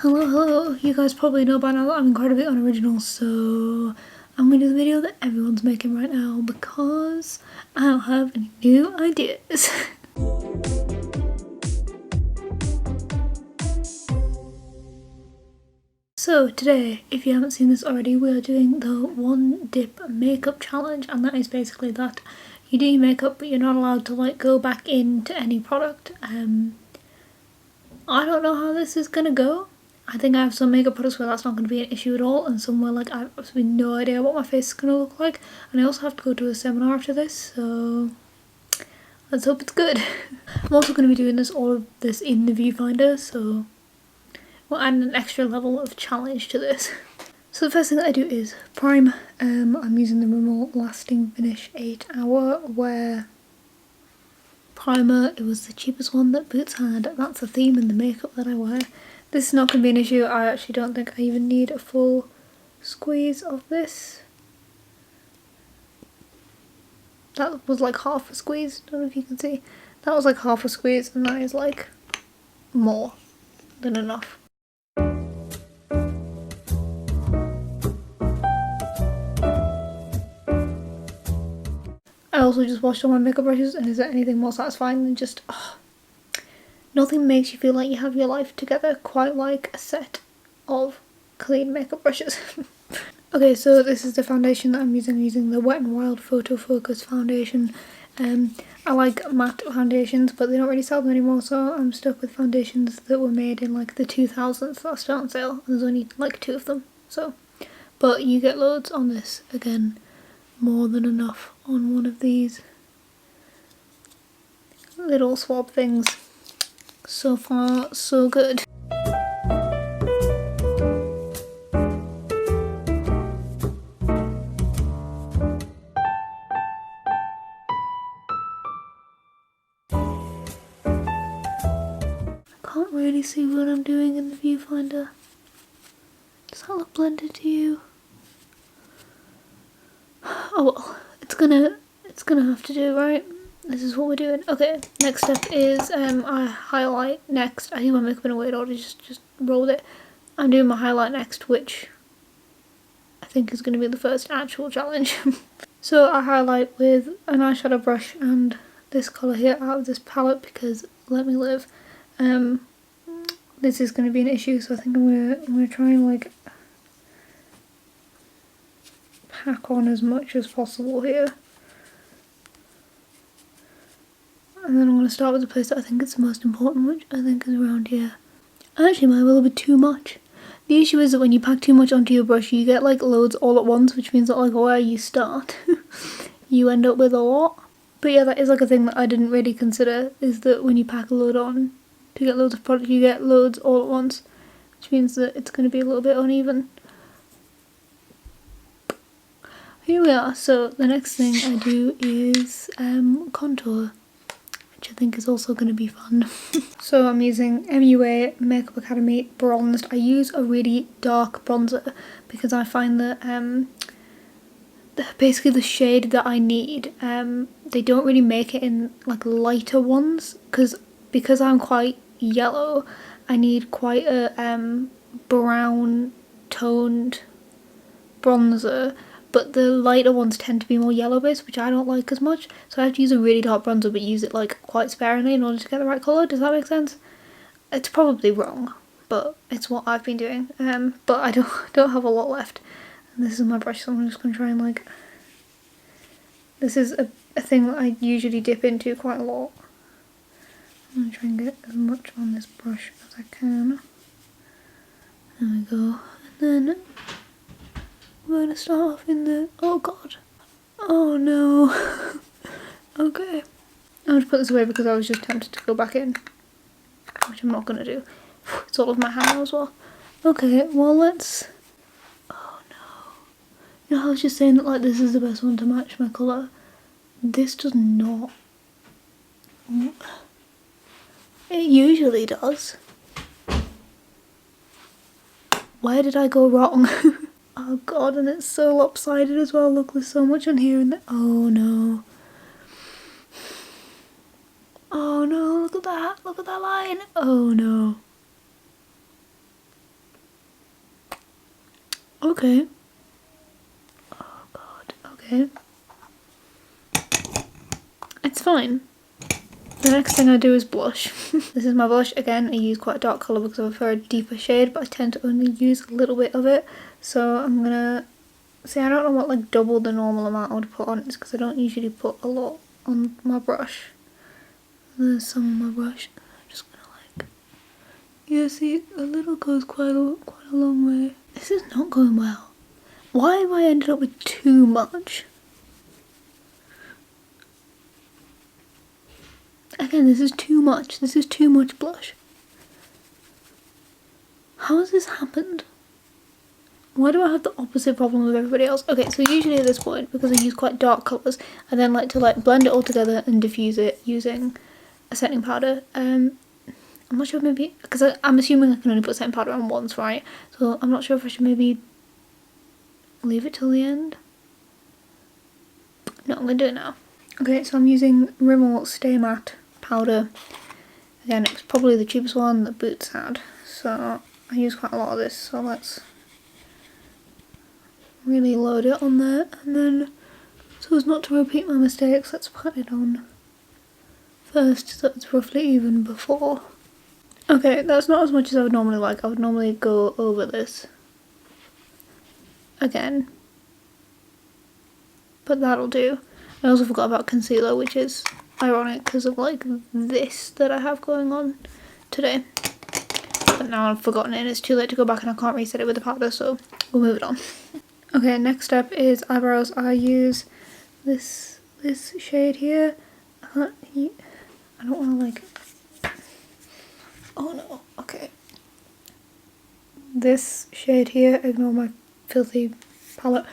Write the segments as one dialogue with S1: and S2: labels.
S1: Hello, hello. You guys probably know by now that I'm incredibly unoriginal, so I'm gonna do the video that everyone's making right now because I don't have any new ideas. So today, if you haven't seen this already, we are doing the one dip makeup challenge, and that is basically that you do your makeup but you're not allowed to go back into any product. I don't know how this is gonna go. I think I have some makeup products where that's not going to be an issue at all, and some where I have absolutely no idea what my face is going to look like. And I also have to go to a seminar after this, so let's hope it's good. I'm also going to be doing all of this in the viewfinder, so we'll add an extra level of challenge to this. So the first thing that I do is prime. I'm using the Rimmel Lasting Finish 8 Hour Wear Primer. It was the cheapest one that Boots had. That's the theme in the makeup that I wear. This is not going to be an issue. I actually don't think I even need a full squeeze of this. That was like half a squeeze. Don't know if you can see. That was like half a squeeze, and that is like more than enough. I also just washed all my makeup brushes, and is there anything more satisfying than just nothing makes you feel like you have your life together quite like a set of clean makeup brushes. Okay, so this is the foundation that I'm using. I'm using the Wet n Wild Photo Focus foundation. I like matte foundations, but they don't really sell them anymore, so I'm stuck with foundations that were made in like the 2000s that are still on sale. There's only like 2 of them, so. But you get loads on this. Again, more than enough on one of these little swab things. So far, so good. I can't really see what I'm doing in the viewfinder. Does that look blended to you? Oh well, it's gonna have to do, right? This is what we're doing. Okay, next step is I highlight next. I do my makeup in a weird order, just roll with it. I'm doing my highlight next, which I think is going to be the first actual challenge. So I highlight with an eyeshadow brush and this colour here out of this palette because let me live. This is going to be an issue, so I think I'm gonna try and pack on as much as possible here. And then I'm going to start with the place that I think is the most important, which I think is around here. Actually, might be a little bit too much. The issue is that when you pack too much onto your brush, you get loads all at once, which means that where you start, you end up with a lot. But yeah, that is a thing that I didn't really consider, is that when you pack a load on to get loads of product, you get loads all at once, which means that it's going to be a little bit uneven. Here we are. So the next thing I do is contour, which I think is also going to be fun. So I'm using MUA Makeup Academy Bronzed. I use a really dark bronzer because I find that basically the shade that I need, they don't really make it in lighter ones, because I'm quite yellow, I need quite a brown toned bronzer. But the lighter ones tend to be more yellow based, which I don't like as much. So I have to use a really dark bronzer but use it quite sparingly in order to get the right colour. Does that make sense? It's probably wrong, but it's what I've been doing. But I don't have a lot left. And this is my brush, so I'm just going to try and this is a thing that I usually dip into quite a lot. I'm going to try and get as much on this brush as I can. There we go. And then we're going to start off in the... oh god. Oh no. Okay. I'm going to put this away because I was just tempted to go back in, which I'm not going to do. It's all of my hair as well. Okay, well let's... oh no. You know how I was just saying that this is the best one to match my colour? This does not. It usually does. Where did I go wrong? Oh god, and it's so lopsided as well. Look, there's so much on here and oh no. Oh no, look at that line. Oh no. Okay. Oh god, okay. It's fine. The next thing I do is blush. This is my blush. Again, I use quite a dark colour because I prefer a deeper shade, but I tend to only use a little bit of it. So I'm gonna... See, I don't know what like double the normal amount I would put on. It's because I don't usually put a lot on my brush. There's some on my brush. I'm just gonna like... Yeah, see, a little goes quite a long way. This is not going well. Why have I ended up with too much? Again, this is too much. This is too much blush. How has this happened? Why do I have the opposite problem with everybody else? Okay, so usually at this point, because I use quite dark colours, I then like to like blend it all together and diffuse it using a setting powder. I'm not sure, maybe, because I'm assuming I can only put setting powder on once, right? So I'm not sure if I should maybe leave it till the end. No, I'm going to do it now. Okay, so I'm using Rimmel Stay Matte powder. Again, it was probably the cheapest one that Boots had, so I use quite a lot of this, so let's really load it on there, and then so as not to repeat my mistakes, let's put it on first so it's roughly even before. Okay, that's not as much as I would normally like. I would normally go over this again, but that'll do. I also forgot about concealer, which is ironic because of like this that I have going on today. But now I've forgotten it and it's too late to go back and I can't reset it with the powder, so we'll move it on. Okay, next step is eyebrows. I use this shade here. I don't want to like... Oh no, okay. This shade here, ignore my filthy palette.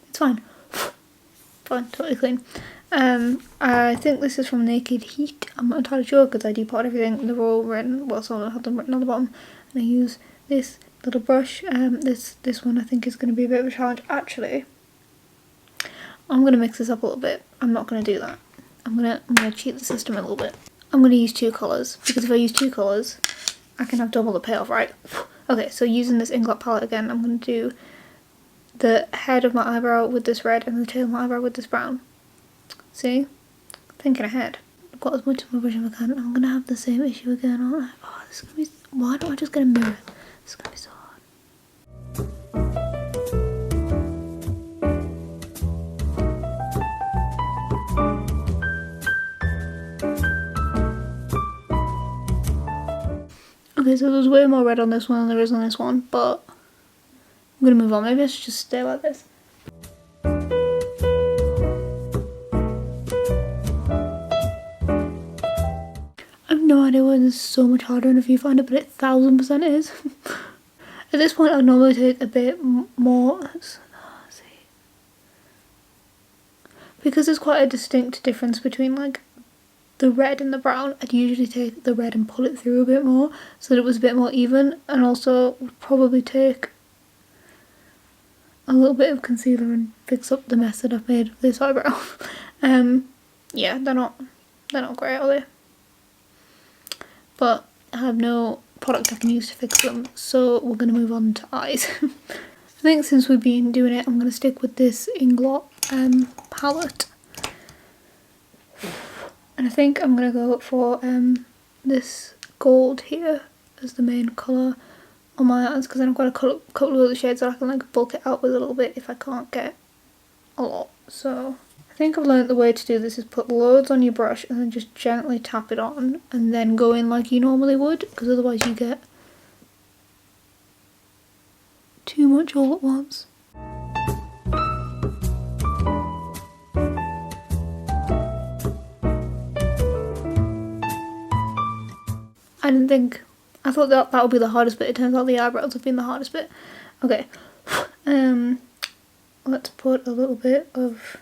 S1: It's fine. Fine, totally clean. I think this is from Naked Heat. I'm not entirely sure because I depotted everything. They're all written, well, some of them have them written on the bottom. And I use this little brush. This one I think is going to be a bit of a challenge. Actually, I'm going to mix this up a little bit. I'm not going to do that. I'm gonna cheat the system a little bit. I'm going to use two colours because if I use two colours, I can have double the payoff, right? Okay, so using this Inglot palette again, I'm going to do the head of my eyebrow with this red and the tail of my eyebrow with this brown. See? Thinking ahead. I've got as much of my brush as I can. I'm going to have the same issue again, aren't I? Oh, this is going to be... Why don't I just get a mirror? This is going to be so hard. Okay, so there's way more red on this one than there is on this one, but I'm going to move on. Maybe I should just stay like this. I have no idea why this is so much harder in a viewfinder, but it 1000% is. At this point I'd normally take a bit more, let's see, because there's quite a distinct difference between like the red and the brown. I'd usually take the red and pull it through a bit more so that it was a bit more even, and also would probably take a little bit of concealer and fix up the mess that I've made of this eyebrow. Yeah, they're not great, are they? But I have no product I can use to fix them, so we're going to move on to eyes. I think since we've been doing it, I'm going to stick with this Inglot palette. And I think I'm going to go for this gold here as the main colour on my eyes, because then I've got a couple of other shades that I can like bulk it out with a little bit if I can't get a lot. So I think I've learned the way to do this is put loads on your brush and then just gently tap it on and then go in like you normally would, because otherwise you get too much all at once. I thought that would be the hardest bit. It turns out the eyebrows have been the hardest bit. Okay, let's put a little bit of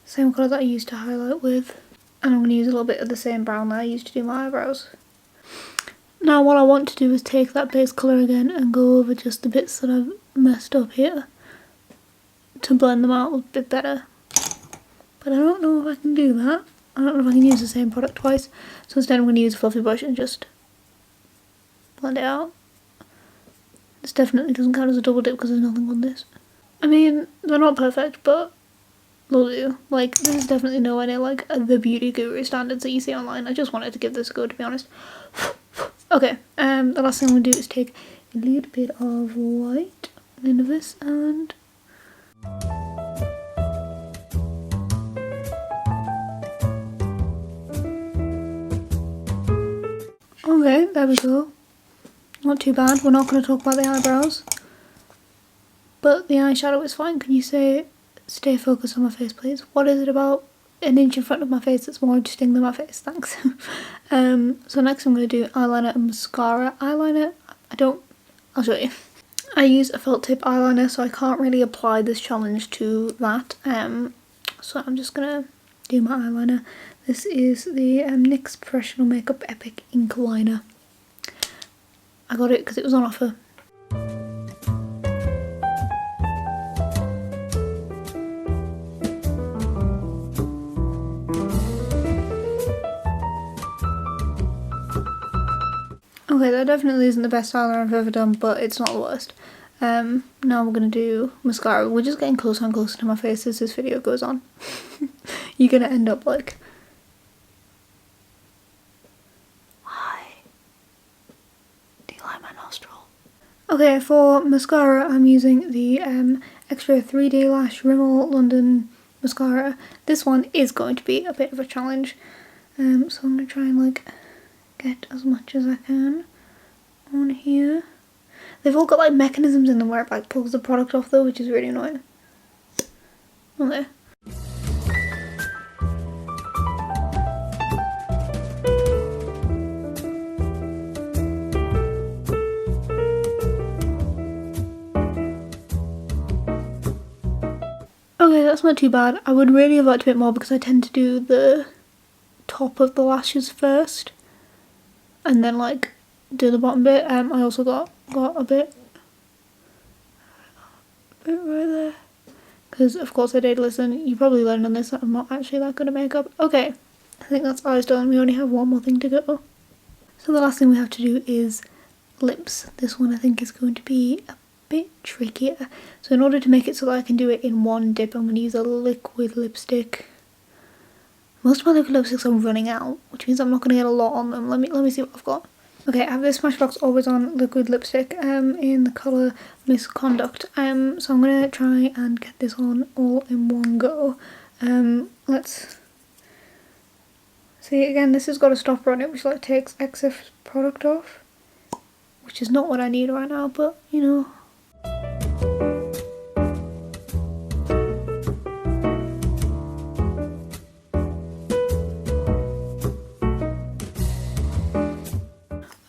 S1: the same colour that I used to highlight with, and I'm going to use a little bit of the same brown that I used to do my eyebrows. Now what I want to do is take that base colour again and go over just the bits that I've messed up here to blend them out a bit better. But I don't know if I can do that. I don't know if I can use the same product twice, so instead I'm going to use a fluffy brush and just blend it out. This definitely doesn't count as a double dip because there's nothing on this. I mean, they're not perfect, but they'll do. Like, this is definitely nowhere near like the beauty guru standards that you see online. I just wanted to give this a go, to be honest. Okay, the last thing I'm gonna do is take a little bit of white into this and okay, there we go. Not too bad. We're not going to talk about the eyebrows, but the eyeshadow is fine. Can you say stay focused on my face, please? What is it about an inch in front of my face that's more interesting than my face? Thanks. So next I'm going to do eyeliner and mascara. Eyeliner, I'll show you. I use a felt tip eyeliner, so I can't really apply this challenge to that. So I'm just going to do my eyeliner. This is the NYX Professional Makeup Epic Ink Liner. I got it because it was on offer. Okay, that definitely isn't the best eyeliner I've ever done, but it's not the worst. Now we're going to do mascara. We're just getting closer and closer to my face as this video goes on. You're going to end up like... Okay, for mascara I'm using the Extra 3D Lash Rimmel London mascara. This one is going to be a bit of a challenge, so I'm going to try and like get as much as I can on here. They've all got like mechanisms in them where it like pulls the product off though, which is really annoying. Okay. Okay, that's not too bad. I would really have liked a bit more because I tend to do the top of the lashes first and then like do the bottom bit. I also got a bit right there because of course I did listen. You probably learned on this that I'm not actually that good at makeup. Okay, I think that's eyes done. We only have one more thing to go. So the last thing we have to do is lips. This one I think is going to be a bit trickier. So in order to make it so that I can do it in one dip, I'm going to use a liquid lipstick. Most of my liquid lipsticks are running out, which means I'm not going to get a lot on them. Let me see what I've got. Okay, I have this Smashbox Always On liquid lipstick in the colour Misconduct. So I'm going to try and get this on all in one go. Let's see, again, this has got a stopper on it which like takes excess product off, which is not what I need right now, but you know.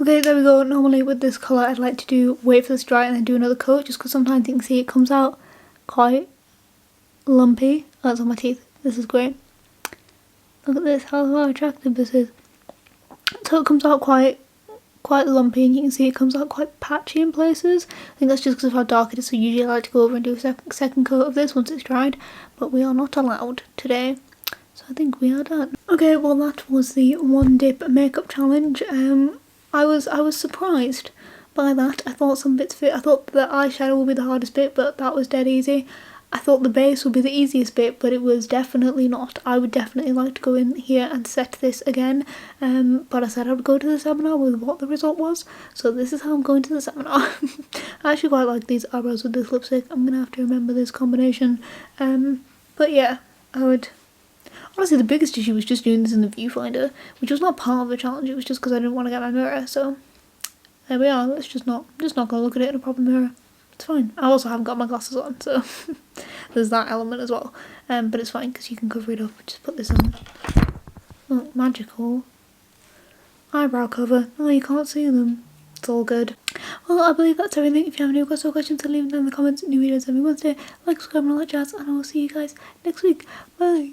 S1: Okay, there we go. Normally with this colour I'd like to wait for this to dry and then do another coat, just because sometimes you can see it comes out quite lumpy. Oh, it's on my teeth. This is great. Look at this, how attractive this is. So it comes out quite lumpy, and you can see it comes out quite patchy in places. I think that's just because of how dark it is, so usually I like to go over and do a second coat of this once it's dried, but we are not allowed today. So I think we are done. Okay, well that was the one dip makeup challenge. I was surprised by that. I thought some bits fit. I thought the eyeshadow would be the hardest bit, but that was dead easy. I thought the base would be the easiest bit, but it was definitely not. I would definitely like to go in here and set this again, but I said I would go to the seminar with what the result was, so this is how I'm going to the seminar. I actually quite like these eyebrows with this lipstick. I'm gonna have to remember this combination. But yeah, I would... Honestly, the biggest issue was just doing this in the viewfinder, which was not part of the challenge. It was just because I didn't want to get my mirror. So there we are. Let's just not gonna look at it in a proper mirror. It's fine. I also haven't got my glasses on, so there's that element as well. But it's fine because you can cover it up. Just put this on. Oh, magical eyebrow cover. Oh, you can't see them. It's all good. Well, I believe that's everything. If you have any questions, leave them in the comments. New videos every Wednesday. Like, subscribe, and all that jazz. And I will see you guys next week. Bye.